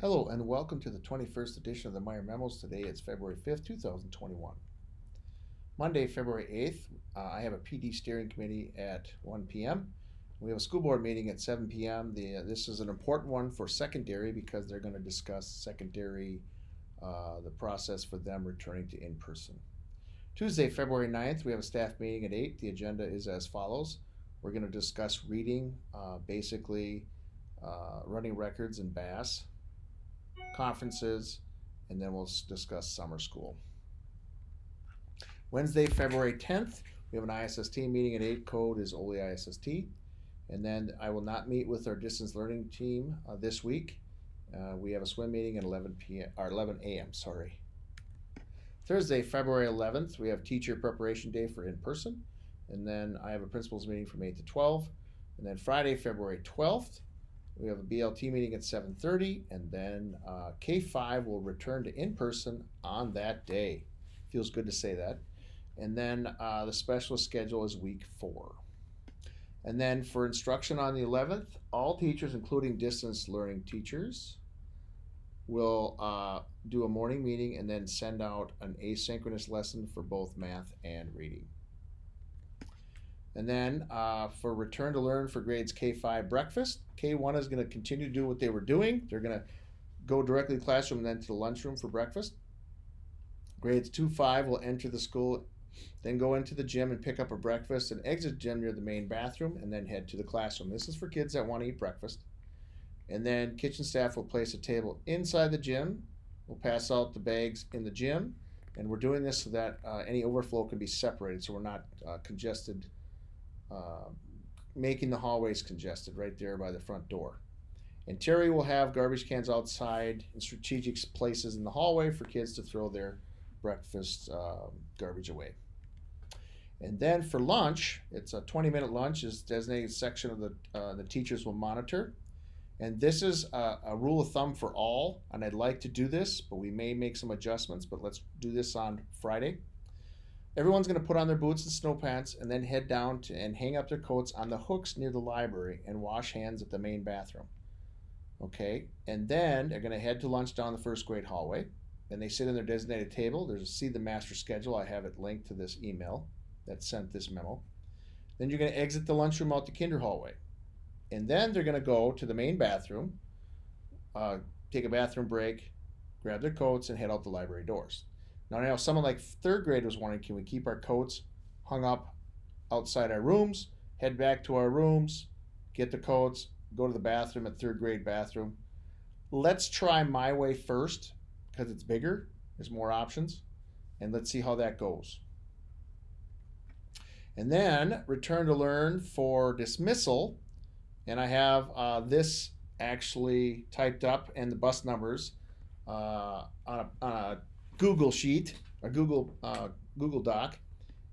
Hello and welcome to the 21st edition of the Meyer Memos. Today it's February 5th, 2021. Monday, February 8th, I have a PD steering committee at 1 p.m. We have a school board meeting at 7 p.m. This is an important one for secondary because they're going to discuss secondary, the process for them returning to in-person. Tuesday, February 9th, we have a staff meeting at 8. The agenda is as follows. We're going to discuss reading, basically running records in Bass, conferences, and then we'll discuss summer school. Wednesday, February 10th, we have an ISST meeting at 8. Code is only ISST. And then I will not meet with our distance learning team this week. We have a swim meeting at 11 p.m. or 11 a.m. Sorry. Thursday, February 11th, we have teacher preparation day for in-person. And then I have a principals meeting from 8 to 12. And then Friday, February 12th, we have a BLT meeting at 7:30, and then K5 will return to in-person on that day. Feels good to say that. And then the specialist schedule is week 4. And then for instruction on the 11th, all teachers, including distance learning teachers, will do a morning meeting and then send out an asynchronous lesson for both math and reading. And then for return to learn for grades K5 breakfast, K1 is going to continue to do what they were doing. They're going to go directly to the classroom and then to the lunchroom for breakfast. Grades 2-5 will enter the school, then go into the gym and pick up a breakfast and exit the gym near the main bathroom and then head to the classroom. This is for kids that want to eat breakfast. And then kitchen staff will place a table inside the gym. We'll pass out the bags in the gym. And we're doing this so that any overflow can be separated so we're not congested, making the hallways congested right there by the front door. And Terry will have garbage cans outside in strategic places in the hallway for kids to throw their breakfast garbage away. And then for lunch, it's a 20-minute lunch is designated section of the teachers will monitor. And this is a rule of thumb for all, and I'd like to do this, but we may make some adjustments, but let's do this on Friday. Everyone's going to put on their boots and snow pants and then head down and hang up their coats on the hooks near the library and wash hands at the main bathroom. Okay, and then they're going to head to lunch down the first grade hallway. Then they sit in their designated table. There's see the master schedule. I have it linked to this email that sent this memo. Then you're going to exit the lunchroom out the kinder hallway. And then they're going to go to the main bathroom, take a bathroom break, grab their coats, and head out the library doors. Now, I know someone like third grade was wondering, can we keep our coats hung up outside our rooms, head back to our rooms, get the coats, go to the bathroom at third grade bathroom. Let's try my way first because it's bigger, there's more options, and let's see how that goes. And then return to learn for dismissal, and I have this actually typed up and the bus numbers on a Google sheet, a Google Doc,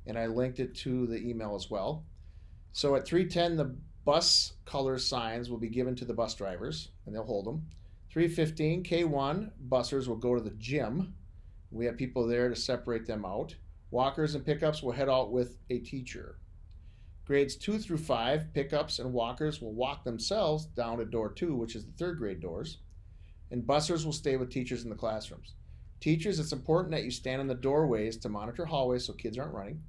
and I linked it to the email as well. So at 3:10, the bus color signs will be given to the bus drivers, and they'll hold them. 3:15, K1 bussers will go to the gym. We have people there to separate them out. Walkers and pickups will head out with a teacher. Grades 2 through 5, pickups and walkers will walk themselves down to door 2, which is the third grade doors. And bussers will stay with teachers in the classrooms. Teachers, it's important that you stand in the doorways to monitor hallways so kids aren't running.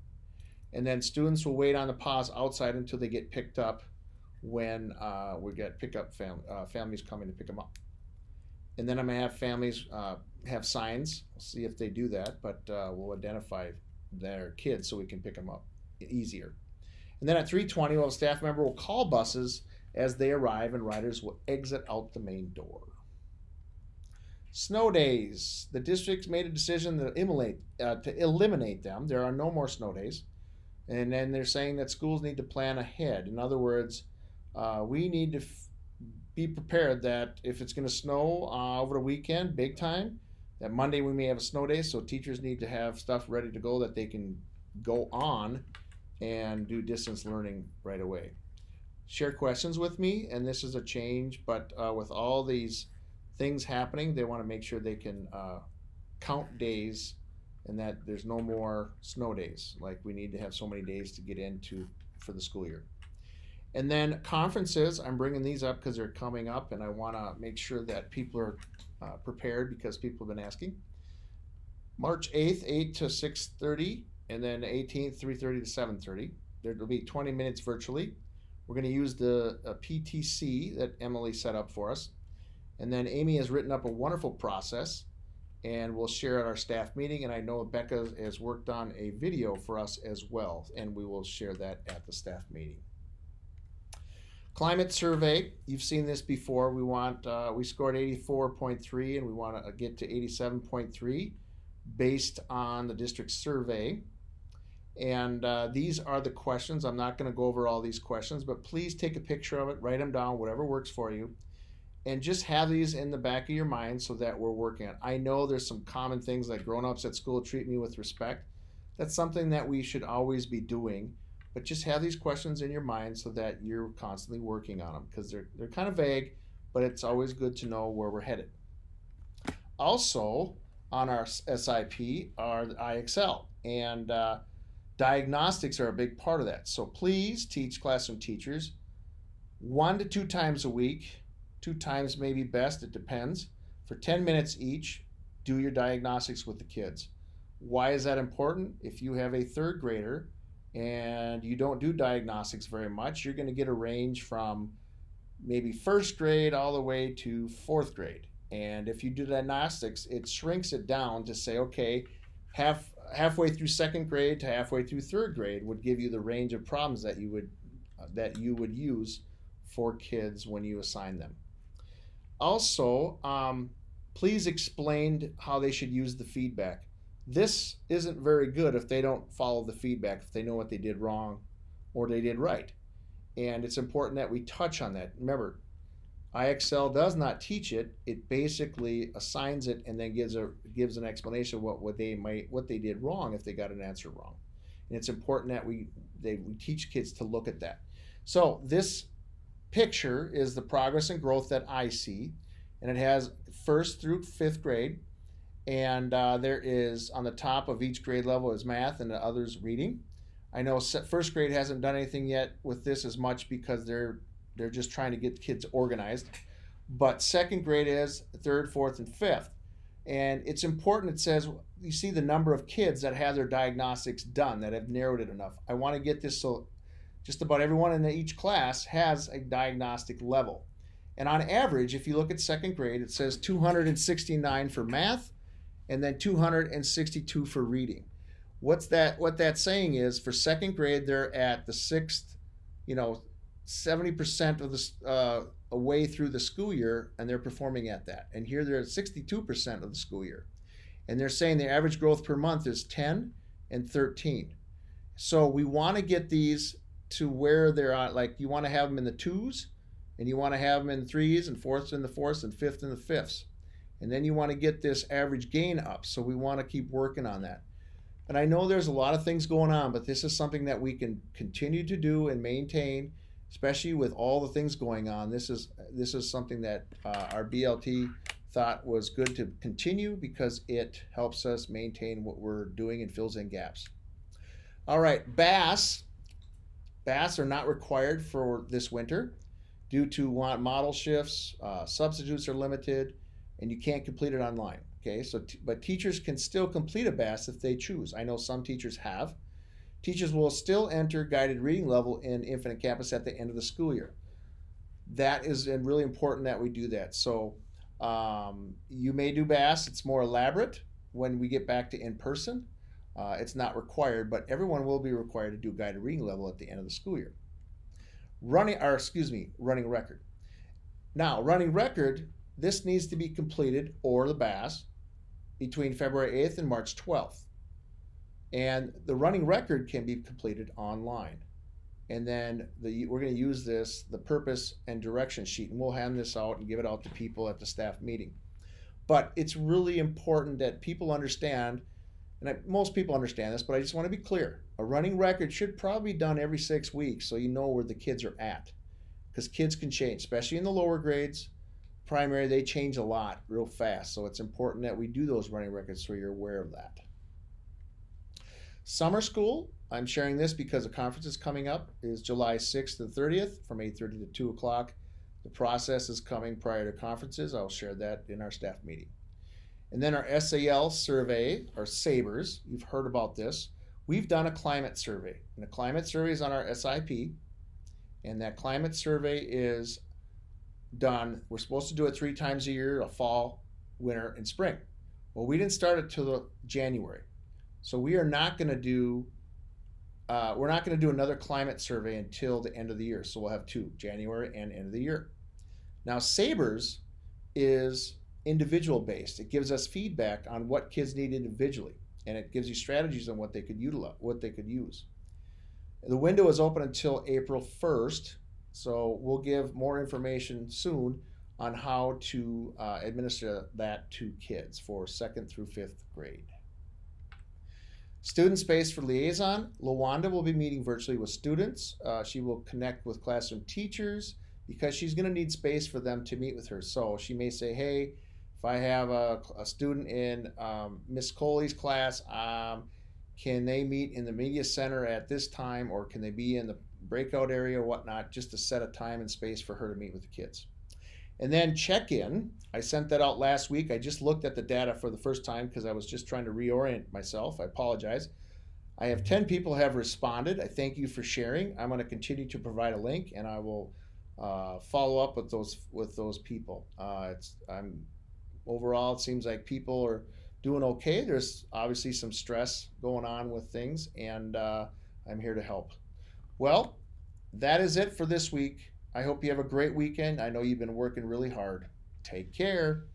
And then students will wait on the pause outside until they get picked up when we get pickup families coming to pick them up. And then I'm going to have families have signs. We'll see if they do that, but we'll identify their kids so we can pick them up easier. And then at 3:20, a staff member will call buses as they arrive and riders will exit out the main door. Snow days. The district's made a decision to eliminate them. There are no more snow days. And then they're saying that schools need to plan ahead. In other words, we need to be prepared that if it's going to snow over the weekend, big time, that Monday we may have a snow day, so teachers need to have stuff ready to go that they can go on and do distance learning right away. Share questions with me, and this is a change, but with all these things happening, they want to make sure they can count days and that there's no more snow days. Like we need to have so many days to get into for the school year. And then conferences, I'm bringing these up because they're coming up and I want to make sure that people are prepared because people have been asking. March 8th, 8 to 6:30, and then 18th, 3:30 to 7:30. There will be 20 minutes virtually. We're going to use the PTC that Emily set up for us. And then Amy has written up a wonderful process, and we'll share at our staff meeting. And I know Becca has worked on a video for us as well, and we will share that at the staff meeting. Climate survey, you've seen this before. We scored 84.3, and we want to get to 87.3 based on the district survey. And these are the questions. I'm not going to go over all these questions, but please take a picture of it, write them down, whatever works for you, and just have these in the back of your mind so that we're working on it. I know there's some common things like grown-ups at school treat me with respect. That's something that we should always be doing, but just have these questions in your mind so that you're constantly working on them, because they're kind of vague, but it's always good to know where we're headed. Also, on our SIP are the IXL, and diagnostics are a big part of that. So please teach classroom teachers 1 to 2 times a week, 2 times maybe best, it depends, for 10 minutes each, do your diagnostics with the kids. Why is that important? If you have a 3rd grader and you don't do diagnostics very much, you're going to get a range from maybe 1st grade all the way to 4th grade. And if you do diagnostics, it shrinks it down to say, okay, halfway through 2nd grade to halfway through 3rd grade would give you the range of problems that you would use for kids when you assign them. Also, please explain how they should use the feedback. This isn't very good if they don't follow the feedback, if they know what they did wrong or they did right. And it's important that we touch on that. Remember, IXL does not teach it. It basically assigns it and then gives an explanation of what they did wrong if they got an answer wrong. And it's important that we teach kids to look at that. So this picture is the progress and growth that I see, and it has 1st through 5th grade, and there is on the top of each grade level is math and the others reading. I know 1st grade hasn't done anything yet with this as much because they're just trying to get kids organized, but 2nd grade is 3rd, 4th, and 5th. And it's important, it says, you see the number of kids that have their diagnostics done, that have narrowed it enough. I want to get this so just about everyone in each class has a diagnostic level. And on average, if you look at 2nd grade, it says 269 for math and then 262 for reading. What that's saying is for 2nd grade, they're at the 6th, 70% of the away through the school year, and they're performing at that. And here they're at 62% of the school year. And they're saying the average growth per month is 10 and 13. So we want to get these to where they're at, like you want to have them in the 2s, and you want to have them in 3s and 4ths in the 4ths and 5th in the 5ths. And then you want to get this average gain up. So we want to keep working on that. And I know there's a lot of things going on, but this is something that we can continue to do and maintain, especially with all the things going on. This is something that our BLT thought was good to continue because it helps us maintain what we're doing and fills in gaps. All right, BAS are not required for this winter due to model shifts, substitutes are limited, and you can't complete it online. Okay, but teachers can still complete a BAS if they choose. I know some teachers have. Teachers will still enter guided reading level in Infinite Campus at the end of the school year. That is really important that we do that. So you may do BAS. It's more elaborate when we get back to in-person. It's not required, but everyone will be required to do guided reading level at the end of the school year. Running record. Now, running record, this needs to be completed, or the BAS, between February 8th and March 12th. And the running record can be completed online. And then we're going to use the purpose and direction sheet, and we'll hand this out and give it out to people at the staff meeting. But it's really important that people understand, and most people understand this, but I just want to be clear. A running record should probably be done every 6 weeks so you know where the kids are at. Because kids can change, especially in the lower grades. Primary, they change a lot real fast. So it's important that we do those running records so you're aware of that. Summer school, I'm sharing this because a conference is coming up, is July 6th to 30th from 8:30 to 2 o'clock. The process is coming prior to conferences. I'll share that in our staff meeting. And then our SAL survey, our SABRS, you've heard about this. We've done a climate survey, and the climate survey is on our SIP, and that climate survey is done. We're supposed to do it 3 times a year, a fall, winter, and spring. Well, we didn't start it till January, so we are not going to do. We're not going to do another climate survey until the end of the year. So we'll have 2, January and end of the year. Now, SABRS is individual based. It gives us feedback on what kids need individually, and it gives you strategies on what they could utilize, what they could use. The window is open until April 1st, so we'll give more information soon on how to administer that to kids for 2nd through 5th grade. Student space for liaison. Lawanda will be meeting virtually with students. She will connect with classroom teachers because she's going to need space for them to meet with her. So she may say, hey, if I have a student in Miss Coley's class, can they meet in the media center at this time, or can they be in the breakout area or whatnot, just to set a time and space for her to meet with the kids. And then check-in. I sent that out last week. I just looked at the data for the first time because I was just trying to reorient myself. I apologize. I have 10 people have responded. I thank you for sharing. I'm going to continue to provide a link, and I will follow up with those people. Overall, it seems like people are doing okay. There's obviously some stress going on with things, and I'm here to help. Well, that is it for this week. I hope you have a great weekend. I know you've been working really hard. Take care.